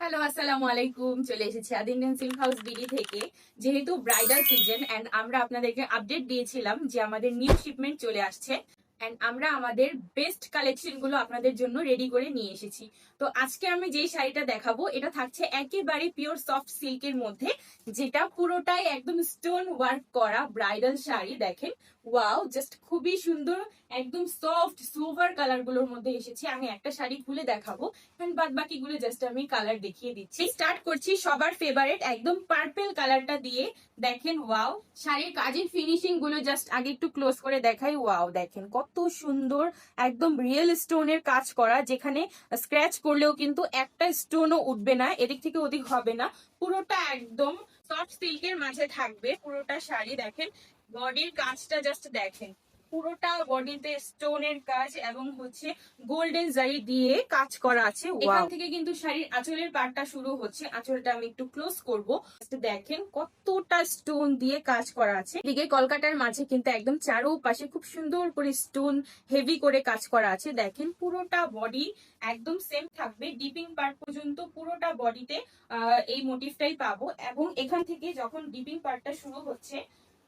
Hello, আসসালামু আলাইকুম। চলে এসেছি আদিন সিল্ক হাউস বিডি থেকে। যেহেতু ব্রাইডাল সিজন এন্ড আমরা আপনাদেরকে আপডেট দিয়েছিলাম যে আমাদের নিউ শিপমেন্ট চলে আসছে এন্ড আমরা আমাদের বেস্ট কালেকশন গুলো আপনাদের জন্য রেডি করে নিয়ে এসেছি। তো আজকে আমি যে শাড়িটা দেখাবো এটা থাকছে একেবারে পিওর সফট সিল্কের মধ্যে, যেটা পুরোটাই একদম স্টোন ওয়ার্ক করা ব্রাইডাল শাড়ি। দেখেন, ওয়াও, জাস্ট খুবই সুন্দর, একদম সফট সিলভার কালার গুলোর মধ্যে এসেছে। আমি একটা শাড়ি খুলে দেখাবো, বাদ বাকিগুলো জাস্ট আমি কালার দেখিয়ে দিচ্ছি। স্টার্ট করছি সবার ফেভারিট একদম পার্পল কালারটা দিয়ে। দেখেন, ওয়াও, শাড়ির কাজের ফিনিশিং গুলো জাস্ট আগে একটু ক্লোজ করে দেখাই। ওয়াও, দেখেন কত সুন্দর, একদম রিয়েল স্টোনের কাজ করা, যেখানে স্ক্র্যাচ করলেও কিন্তু একটা স্টোনও উঠবে না, এদিক থেকে ওদিক হবে না। পুরোটা একদম সফট সিল্কের মাঝে থাকবে পুরোটা শাড়ি। দেখেন বডির কাজটা জাস্ট দেখেন, পুরোটা বডিতে স্টোনের কাজ এবং হচ্ছে গোল্ডেন জারি দিয়ে কাজ করা আছে। এখান থেকে কিন্তু শাড়ির আঁচলের পার্টটা শুরু হচ্ছে। আঁচলটা আমি একটু ক্লোজ করব। দেখেন কতটা স্টোন দিয়ে কাজ করা আছে। এদিকে কলকাতার মাঝে কিন্তু একদম চারোপাশে খুব সুন্দর করে স্টোন হেভি করে কাজ করা আছে। দেখেন পুরোটা বডি একদম সেম থাকবে, ডিপিং পার্ট পর্যন্ত পুরোটা বডিতে এই মোটিভটাই পাবো। এবং এখান থেকে যখন ডিপিং পার্টটা শুরু হচ্ছে,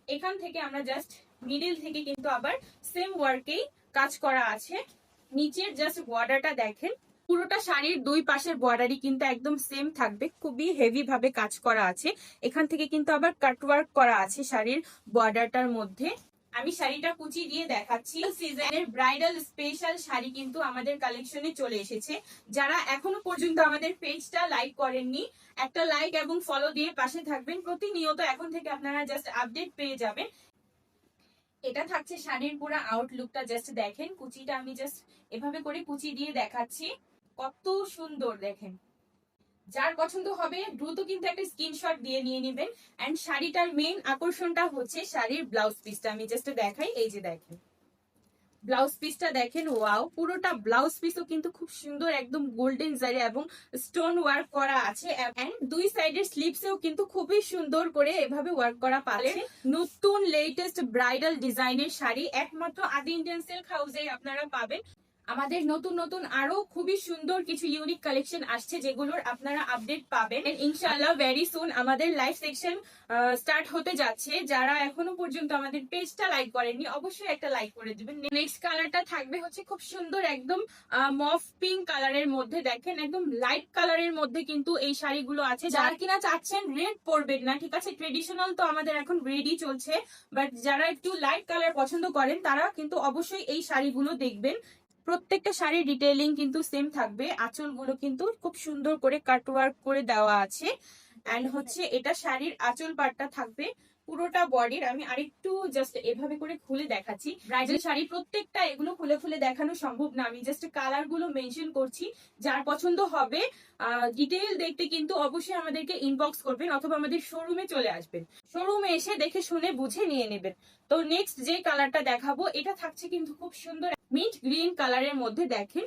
এখান থেকে আমরা জাস্ট মিডিল থেকে কিন্তু আবার সেম ওয়ার্কেই কাজ করা আছে। নিচের জাস্ট বর্ডারটা দেখেন, পুরোটা শাড়ির দুই পাশের বর্ডারই কিন্তু একদম সেম থাকবে, খুবই হেভি ভাবে কাজ করা আছে। এখান থেকে কিন্তু আবার কাটওয়ার্ক করা আছে শাড়ির বর্ডারটার মধ্যে। আমি শাড়িটা কুচি দিয়ে দেখাচ্ছি। সিজনের ব্রাইডাল স্পেশাল শাড়ি কিন্তু আমাদের কালেকশনে চলে এসেছে। যারা এখনো পর্যন্ত আমাদের পেজটা লাইক করেননি, একটা লাইক এবং ফলো দিয়ে পাশে থাকবেন। প্রতিনিয়ত এখন থেকে আপনারা জাস্ট আপডেট পেয়ে যাবেন। এটা থাকছে শাড়ির পুরো আউটলুকটা, জাস্ট দেখেন। কুচিটা আমি জাস্ট এভাবে করে কুচি দিয়ে দেখাচ্ছি, কত সুন্দর দেখেন। যার পছন্দ হবে দ্রুত কিন্তু একটা স্ক্রিনশট দিয়ে নিয়ে নেবেন। এন্ড শাড়িটার মেইন আকর্ষণটা হচ্ছে শাড়ির ব্লাউজ পিসটা। আমি জাস্ট দেখাই, এই যে দেখেন ব্লাউজ পিসটা দেখেন। ওয়াও, পুরোটা ব্লাউজ পিসও কিন্তু খুব সুন্দর, একদম গোল্ডেন জারি এবং স্টোন ওয়ার্ক করা আছে। এন্ড দুই সাইডের স্লিপসেও কিন্তু খুবই সুন্দর করে এভাবে ওয়ার্ক করা পাচ্ছেন। নতুন লেটেস্ট ব্রাইডাল ডিজাইনের শাড়ি একমাত্র আদি ইন্ডিয়ান সিল্ক হাউসে আপনারা পাবেন। আমাদের নতুন নতুন আরো খুবই সুন্দর কিছু ইউনিক কালেকশন আসছে, যেগুলোর আপনারা আপডেট পাবেন ইনশাআল্লাহ ভেরি সুন। আমাদের লাইভ সেকশন স্টার্ট হতে যাচ্ছে। যারা এখনো পর্যন্ত আমাদের পেজটা লাইক করেননি, অবশ্যই একটা লাইক করে দিবেন। নেক্সট কালারটা থাকবে হচ্ছে খুব সুন্দর, একদম মফ পিঙ্ক কালারের মধ্যে। দেখেন একদম লাইট কালারের মধ্যে কিন্তু এই শাড়িগুলো আছে। যারা কিনা চাচ্ছেন রেড পরবেন না, ঠিক আছে, ট্রেডিশনাল তো আমাদের এখন রেডই চলছে, বাট যারা একটু লাইট কালার পছন্দ করেন তারা কিন্তু অবশ্যই এই শাড়িগুলো দেখবেন। প্রত্যেকটা শাড়ির ডিটেইলিং কিন্তু সেম থাকবে। আঁচলগুলো কিন্তু খুব সুন্দর করে কাটওয়ার্ক করে দেওয়া আছে। এন্ড হচ্ছে এটা শাড়ির আঁচল পাটটা থাকবে পুরোটা বডির। আমি আরেকটু জাস্ট এভাবে করে খুলে দেখাচ্ছি। ব্রাইডাল শাড়ি প্রত্যেকটা এগুলো খুলে খুলে দেখানো সম্ভব না, আমি জাস্ট কালার গুলো মেনশন করছি। যার পছন্দ হবে ডিটেইল দেখতে কিন্তু অবশ্যই আমাদেরকে ইনবক্স করবেন অথবা আমাদের শোরুমে চলে আসবেন। শোরুমে এসে দেখে শুনে বুঝে নিয়ে নেবেন। তো নেক্সট যে কালারটা দেখাবো এটা থাকছে কিন্তু খুব সুন্দর মিন্ট গ্রিন কালারের মধ্যে। দেখেন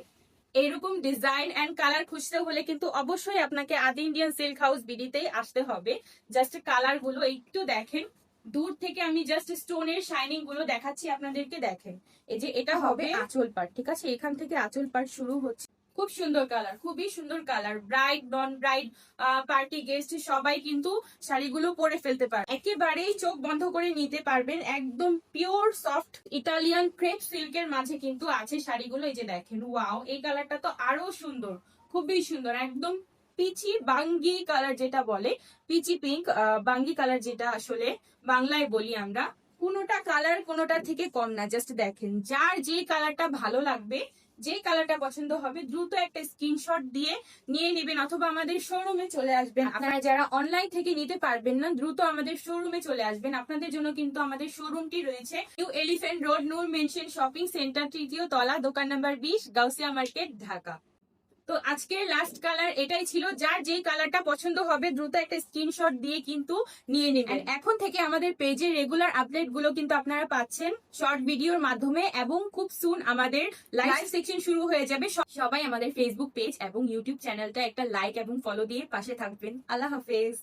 এরকম ডিজাইন এন্ড কালার খুঁজতে হলে কিন্তু অবশ্যই আপনাকে আদি ইন্ডিয়ান সিল্ক হাউস বিডিতেই আসতে হবে। জাস্ট কালার গুলো একটু দেখেন, দূর থেকে আমি জাস্ট স্টোনের শাইনিং গুলো দেখাচ্ছি আপনাদেরকে। দেখেন এই যে এটা হবে আঁচল পার্ট, ঠিক আছে, এখান থেকে আঁচল পার্ট শুরু হচ্ছে। খুব সুন্দর কালার, খুবই সুন্দর কালার। ব্রাইড নন ব্রাইড পার্টি গেস্ট সবাই কিন্তু শাড়িগুলো পরে ফেলতে পারে, একেবারেই চোখ বন্ধ করে নিতে পারবেন। একদম পিওর সফট ইটালিয়ান ক্রেপ সিল্কের মাঝে কিন্তু আছে শাড়িগুলো। এই যে দেখেন, ওয়াও, এই কালারটা তো আরো সুন্দর, খুবই সুন্দর, একদম পিচি বাঙ্গি কালার যেটা বলে, পিচি পিঙ্ক বাঙ্গি কালার যেটা আসলে বাংলায় বলি আমরা। কোনোটা কালার কোনোটার থেকে কম না। জাস্ট দেখেন, যার যে কালারটা ভালো লাগবে, যে কালারটা পছন্দ হবে দ্রুত একটা স্ক্রিনশট দিয়ে নিয়ে নেবেন অথবা আমাদের শোরুমে চলে আসবেন। আপনারা যারা অনলাইন থেকে নিতে পারবেন না, দ্রুত আমাদের শোরুমে চলে আসবেন। আপনাদের জন্য কিন্তু আমাদের শোরুমটি রয়েছে নিউ এলিফ্যান্ট রোড, নূর মেনশন শপিং সেন্টার, তৃতীয় তলা, দোকান নাম্বার 20, গাউসিয়া মার্কেট, ঢাকা। তো আজকের লাস্ট কালার এটাই ছিল। যার যে কালারটা পছন্দ হবে দ্রুত একটা স্ক্রিনশট দিয়ে কিন্তু নিয়ে নেবেন। এখন থেকে আমাদের পেজের রেগুলার আপডেট গুলো কিন্তু আপনারা পাচ্ছেন শর্ট ভিডিওর মাধ্যমে, এবং খুব সুন আমাদের লাইভ সেকশন শুরু হয়ে যাবে। সবাই আমাদের ফেসবুক পেজ এবং ইউটিউব চ্যানেলটা একটা লাইক এবং ফলো দিয়ে পাশে থাকবেন। আল্লাহ হাফেজ।